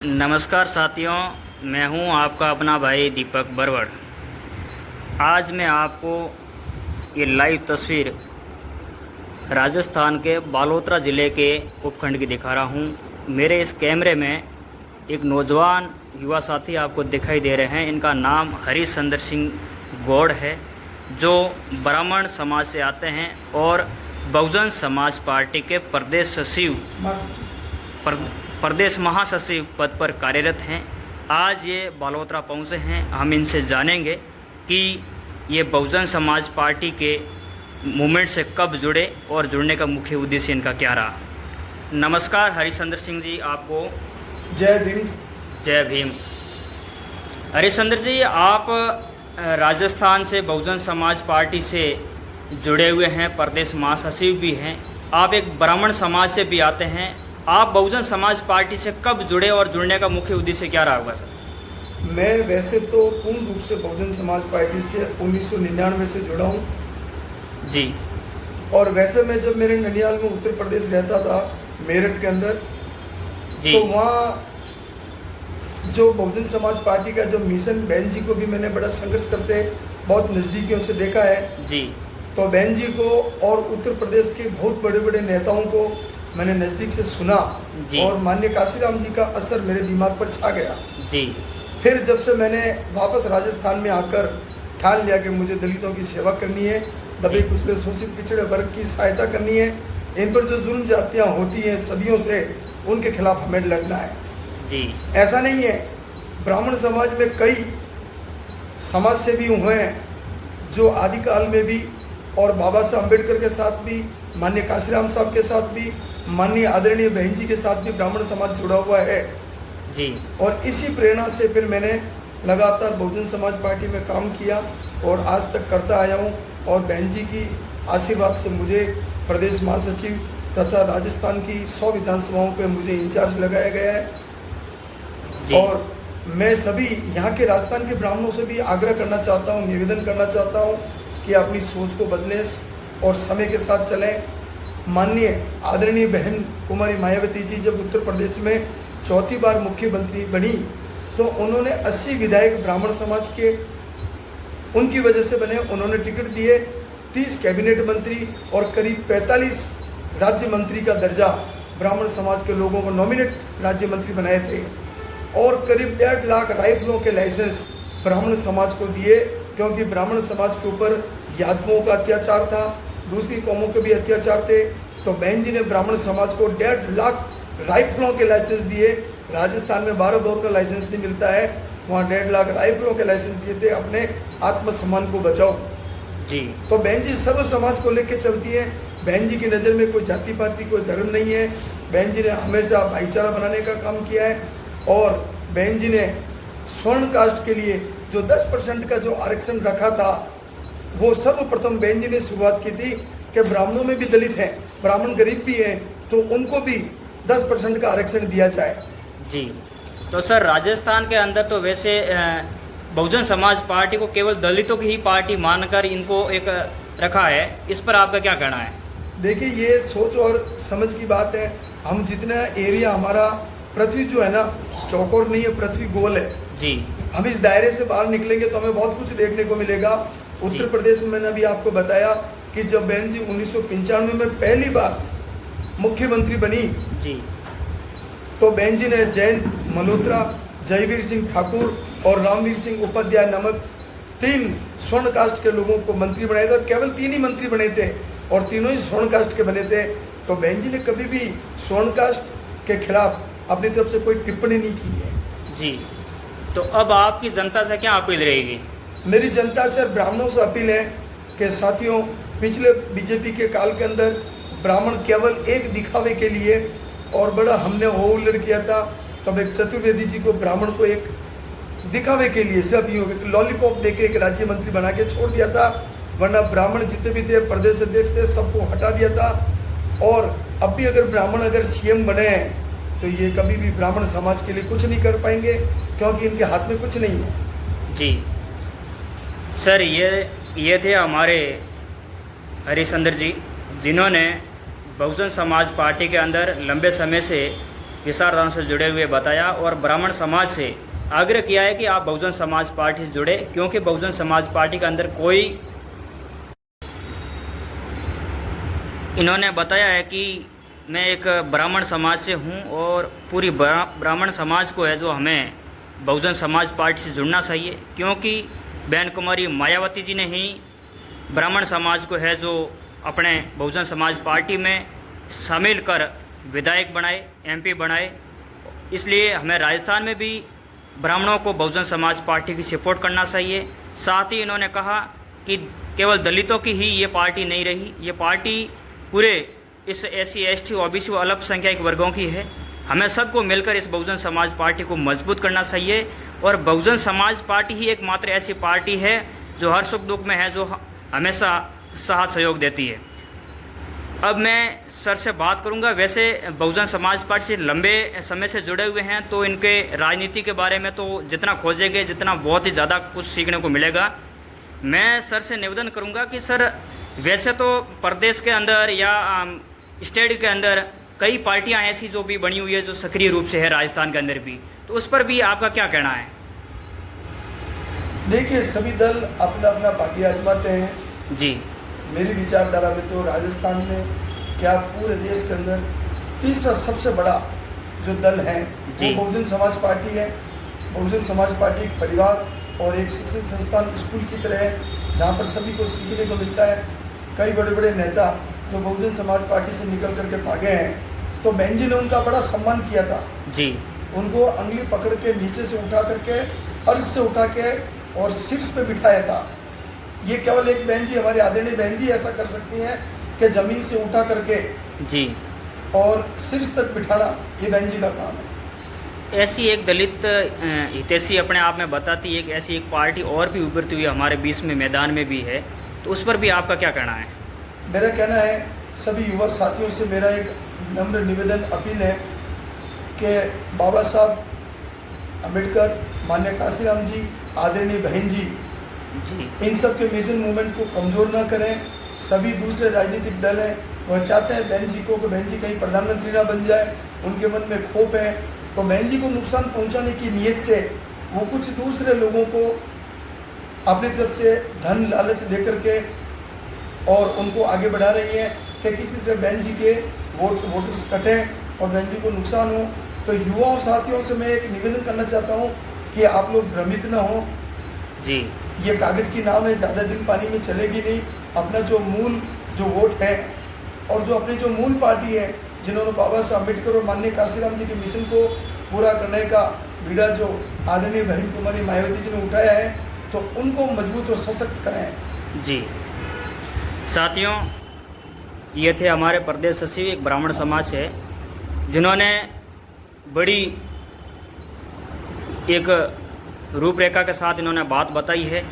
नमस्कार साथियों, मैं हूं आपका अपना भाई दीपक बरवड़। आज मैं आपको ये लाइव तस्वीर राजस्थान के बालोतरा ज़िले के उपखंड की दिखा रहा हूं। मेरे इस कैमरे में एक नौजवान युवा साथी आपको दिखाई दे रहे हैं। इनका नाम हरिचंद्र सिंह गौड़ है, जो ब्राह्मण समाज से आते हैं और बहुजन समाज पार्टी के प्रदेश महासचिव पद पर कार्यरत हैं। आज ये बालोतरा पहुँचे हैं। हम इनसे जानेंगे कि ये बहुजन समाज पार्टी के मूवमेंट से कब जुड़े और जुड़ने का मुख्य उद्देश्य इनका क्या रहा। नमस्कार हरिचंद्र सिंह जी, आपको जय भीम। जय भीम। हरिचंद्र जी, आप राजस्थान से बहुजन समाज पार्टी से जुड़े हुए हैं, प्रदेश महासचिव भी हैं। आप एक ब्राह्मण समाज से भी आते हैं। आप बहुजन समाज पार्टी से कब जुड़े और जुड़ने का मुख्य उद्देश्य क्या रहा होगा सर? मैं वैसे तो पूर्ण रूप से बहुजन समाज पार्टी से 1999 से जुड़ा हूँ जी। और वैसे मैं जब मेरे ननिहाल में उत्तर प्रदेश रहता था, मेरठ के अंदर जी, तो वहाँ जो बहुजन समाज पार्टी का जो मिशन, बहन जी को भी मैंने बड़ा संघर्ष करते बहुत नज़दीकियों से देखा है जी। तो बहन जी को और उत्तर प्रदेश के बहुत बड़े बड़े नेताओं को मैंने नज़दीक से सुना और माननीय काशीराम जी का असर मेरे दिमाग पर छा गया जी। फिर जब से मैंने वापस राजस्थान में आकर ठान लिया कि मुझे दलितों की सेवा करनी है, दबे कुचले शोषित पिछड़े वर्ग की सहायता करनी है, इन पर जो जुल्म जातियाँ होती हैं सदियों से, उनके खिलाफ हमें लड़ना है जी। ऐसा नहीं है, ब्राह्मण समाज में कई समाज सेवी हुए हैं जो आदिकाल में भी और बाबा साहब अम्बेडकर के साथ भी, माननीय काशीराम साहब के साथ भी, माननीय आदरणीय बहन जी के साथ भी ब्राह्मण समाज जुड़ा हुआ है जी। और इसी प्रेरणा से फिर मैंने लगातार बहुजन समाज पार्टी में काम किया और आज तक करता आया हूँ। और बहन जी की आशीर्वाद से मुझे प्रदेश महासचिव तथा राजस्थान की 100 विधानसभाओं पे मुझे इंचार्ज लगाया गया है जी। और मैं सभी यहाँ के राजस्थान के ब्राह्मणों से भी आग्रह करना चाहता हूँ, निवेदन करना चाहता हूँ कि अपनी सोच को बदलें और समय के साथ चलें। माननीय आदरणीय बहन कुमारी मायावती जी जब उत्तर प्रदेश में चौथी बार मुख्यमंत्री बनी तो उन्होंने 80 विधायक ब्राह्मण समाज के उनकी वजह से बने। उन्होंने टिकट दिए, 30 कैबिनेट मंत्री और करीब 45 राज्य मंत्री का दर्जा ब्राह्मण समाज के लोगों को नॉमिनेट राज्य मंत्री बनाए थे और करीब 1.5 लाख राइफलों के लाइसेंस ब्राह्मण समाज को दिए, क्योंकि ब्राह्मण समाज के ऊपर यादवों का अत्याचार था, दूसरी कौमों के भी अत्याचार थे। तो बहन जी ने ब्राह्मण समाज को 1.5 लाख राइफलों के लाइसेंस दिए। राजस्थान में 12 बोर का लाइसेंस नहीं मिलता है, वहाँ 1.5 लाख राइफलों के लाइसेंस दिए थे, अपने आत्मसम्मान को बचाओ जी। तो बहन जी सर्व समाज को लेकर चलती है। बहन जी की नज़र में कोई जाति पाति कोई धर्म नहीं है। बहन जी ने हमेशा भाईचारा बनाने का काम किया है और बहन जी ने स्वर्ण कास्ट के लिए जो 10% का जो आरक्षण रखा था, वो सर्वप्रथम बहन जी ने शुरुआत की थी कि ब्राह्मणों में भी दलित हैं, ब्राह्मण गरीब भी हैं, तो उनको भी 10% का आरक्षण दिया जाए जी। तो सर, राजस्थान के अंदर तो वैसे बहुजन समाज पार्टी को केवल दलितों की ही पार्टी मानकर इनको एक रखा है, इस पर आपका क्या कहना है? देखिए, ये सोच और समझ की बात है। हम जितना एरिया, हमारा पृथ्वी जो है ना चौकोर नहीं है, पृथ्वी गोल है जी। हम इस दायरे से बाहर निकलेंगे तो हमें बहुत कुछ देखने को मिलेगा। उत्तर प्रदेश में मैंने अभी आपको बताया कि जब बहन जी 1995 में पहली बार मुख्यमंत्री बनी जी, तो बहन जी ने जयंत मल्होत्रा, जयवीर सिंह ठाकुर और रामवीर सिंह उपाध्याय नामक 3 स्वर्ण कास्ट के लोगों को मंत्री बनाए थे और केवल 3 ही मंत्री बने थे और तीनों ही स्वर्ण कास्ट के बने थे। तो बहन जी ने कभी भी स्वर्ण कास्ट के खिलाफ अपनी तरफ से कोई टिप्पणी नहीं की है जी। तो अब आपकी जनता से क्या अपील रहेगी? मेरी जनता से, ब्राह्मणों से अपील है कि साथियों, पिछले बीजेपी के काल के अंदर ब्राह्मण केवल एक दिखावे के लिए और बड़ा हमने हो उल्लड़ किया था। तब एक चतुर्वेदी जी को, ब्राह्मण को एक दिखावे के लिए सिर्फ यूँ लॉलीपॉप देके एक राज्य मंत्री बना के छोड़ दिया था, वरना ब्राह्मण जितने भी थे, प्रदेश अध्यक्ष थे, सबको हटा दिया था। और अब भी अगर ब्राह्मण अगर सीएम बने हैं तो ये कभी भी ब्राह्मण समाज के लिए कुछ नहीं कर पाएंगे, क्योंकि इनके हाथ में कुछ नहीं है जी। सर, ये थे हमारे हरिचंद्र जी, जिन्होंने बहुजन समाज पार्टी के अंदर लंबे समय से विचारधारा से जुड़े हुए बताया और ब्राह्मण समाज से आग्रह किया है कि आप बहुजन समाज पार्टी से जुड़े, क्योंकि बहुजन समाज पार्टी के अंदर कोई, इन्होंने बताया है कि मैं एक ब्राह्मण समाज से हूं और पूरी ब्राह्मण समाज को है जो हमें बहुजन समाज पार्टी से जुड़ना चाहिए, क्योंकि बहन कुमारी मायावती जी ने ही ब्राह्मण समाज को है जो अपने बहुजन समाज पार्टी में शामिल कर विधायक बनाए, MP बनाए। इसलिए हमें राजस्थान में भी ब्राह्मणों को बहुजन समाज पार्टी की सपोर्ट करना चाहिए। साथ ही इन्होंने कहा कि केवल दलितों की ही ये पार्टी नहीं रही, ये पार्टी पूरे इस SC ST OBC व अल्पसंख्यक वर्गों की है। हमें सबको मिलकर इस बहुजन समाज पार्टी को मजबूत करना चाहिए और बहुजन समाज पार्टी ही एकमात्र ऐसी पार्टी है जो हर सुख दुख में है, जो हमेशा साथ सहयोग देती है। अब मैं सर से बात करूंगा। वैसे बहुजन समाज पार्टी से लंबे समय से जुड़े हुए हैं, तो इनके राजनीति के बारे में तो जितना खोजेंगे जितना बहुत ही ज़्यादा कुछ सीखने को मिलेगा। मैं सर से निवेदन करूंगा कि सर, वैसे तो प्रदेश के अंदर या स्टेट के अंदर कई पार्टियां ऐसी जो भी बनी हुई है जो सक्रिय रूप से है राजस्थान के अंदर भी, तो उस पर भी आपका क्या कहना है? देखिए, सभी दल अपना अपना पार्टी आजमाते हैं जी। मेरी विचारधारा में तो राजस्थान में क्या पूरे देश के अंदर तीसरा सबसे बड़ा जो दल है वो बहुजन समाज पार्टी है। बहुजन समाज पार्टी एक परिवार और एक शिक्षण संस्थान स्कूल की तरह है, जहाँ पर सभी को सीखने को मिलता है। कई बड़े बड़े नेता जो बहुजन समाज पार्टी से निकल करके भागे हैं, तो बहन जी ने उनका बड़ा सम्मान किया था जी। उनको अंगली पकड़ के नीचे से उठा करके अर्श से उठा के और शीर्ष पे बिठाया था। ये केवल एक बहन जी, हमारी आदरणीय बहन जी ऐसा कर सकती हैं कि जमीन से उठा करके जी और शीर्ष तक बिठाना, ये बहन जी का काम है। ऐसी एक दलित हितैषी अपने आप में बताती है कि ऐसी एक पार्टी और भी उभरती हुई हमारे बीच में मैदान में भी है, तो उस पर भी आपका क्या कहना है? मेरा कहना है, सभी युवा साथियों से मेरा एक नम्र निवेदन अपील है कि बाबा साहब अम्बेडकर, माननीय काशीराम जी, आदरणीय बहन जी, इन सब के मिशन मूवमेंट को कमज़ोर ना करें। सभी दूसरे राजनीतिक दल हैं, वह चाहते हैं बहन जी को कि बहन जी कहीं प्रधानमंत्री ना बन जाए, उनके मन में खोप है, तो बहन जी को नुकसान पहुंचाने की नीयत से वो कुछ दूसरे लोगों को अपनी तरफ से धन लालच दे करके और उनको आगे बढ़ा रही है कि किसी तरह बहन जी के वोटर्स कटें और बहन जी को नुकसान हो। तो युवाओं साथियों से मैं एक निवेदन करना चाहता हूँ कि आप लोग भ्रमित ना हो जी। ये कागज़ की नाम है, ज़्यादा दिन पानी में चलेगी नहीं। अपना जो मूल जो वोट है और जो अपनी जो मूल पार्टी है, जिन्होंने बाबा साहब अम्बेडकर और माननीय काशीराम जी के मिशन को पूरा करने का बीड़ा जो आदरणीय बहन कुमारी मायावती जी ने उठाया है, तो उनको मजबूत और सशक्त करें। जी साथियों, ये थे हमारे प्रदेश सचिव, एक ब्राह्मण समाज से, जिन्होंने बड़ी एक रूपरेखा के साथ इन्होंने बात बताई है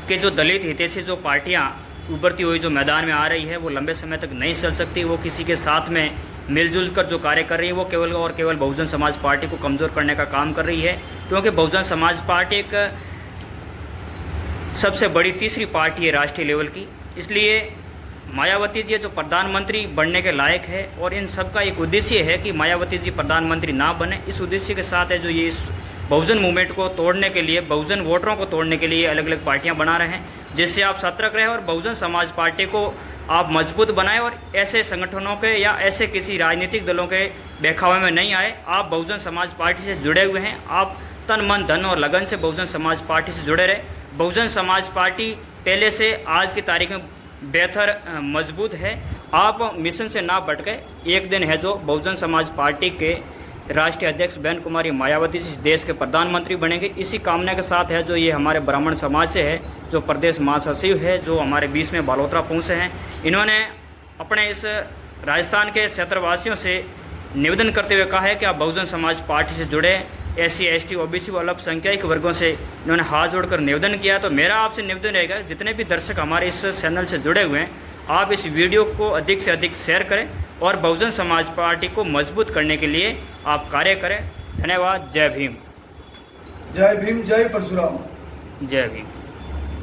कि जो दलित हितैषी जो पार्टियां उभरती हुई जो मैदान में आ रही है, वो लंबे समय तक नहीं चल सकती। वो किसी के साथ में मिलजुल कर जो कार्य कर रही है, वो केवल और केवल बहुजन समाज पार्टी को कमज़ोर करने का काम कर रही है, क्योंकि बहुजन समाज पार्टी एक सबसे बड़ी तीसरी पार्टी है राष्ट्रीय लेवल की। इसलिए मायावती जी जो प्रधानमंत्री बनने के लायक है, और इन सब का एक उद्देश्य है कि मायावती जी प्रधानमंत्री ना बने। इस उद्देश्य के साथ है जो ये इस बहुजन मूवमेंट को तोड़ने के लिए, बहुजन वोटरों को तोड़ने के लिए अलग अलग पार्टियां बना रहे हैं, जिससे आप सतर्क रहें और बहुजन समाज पार्टी को आप मजबूत बनाएं और ऐसे संगठनों के या ऐसे किसी राजनीतिक दलों के बहकावे में नहीं आए। आप बहुजन समाज पार्टी से जुड़े हुए हैं, आप तन मन धन और लगन से बहुजन समाज पार्टी से जुड़े रहे। बहुजन समाज पार्टी पहले से आज की तारीख में बेहतर मजबूत है। आप मिशन से ना भटके। एक दिन है जो बहुजन समाज पार्टी के राष्ट्रीय अध्यक्ष बहन कुमारी मायावती जी देश के प्रधानमंत्री बनेंगे। इसी कामना के साथ है जो ये हमारे ब्राह्मण समाज से है, जो प्रदेश महासचिव है, जो हमारे बीच में बालोतरा पहुँचे हैं। इन्होंने अपने इस राजस्थान के क्षेत्रवासियों से निवेदन करते हुए कहा है कि आप बहुजन समाज पार्टी से जुड़े। SC ST OBC व अल्पसंख्यक वर्गों से इन्होंने हाथ जोड़कर निवेदन किया। तो मेरा आपसे निवेदन रहेगा, जितने भी दर्शक हमारे इस चैनल से जुड़े हुए हैं, आप इस वीडियो को अधिक से अधिक शेयर करें और बहुजन समाज पार्टी को मजबूत करने के लिए आप कार्य करें। धन्यवाद। जय भीम। जय भीम, जय परशुराम। जय भीम।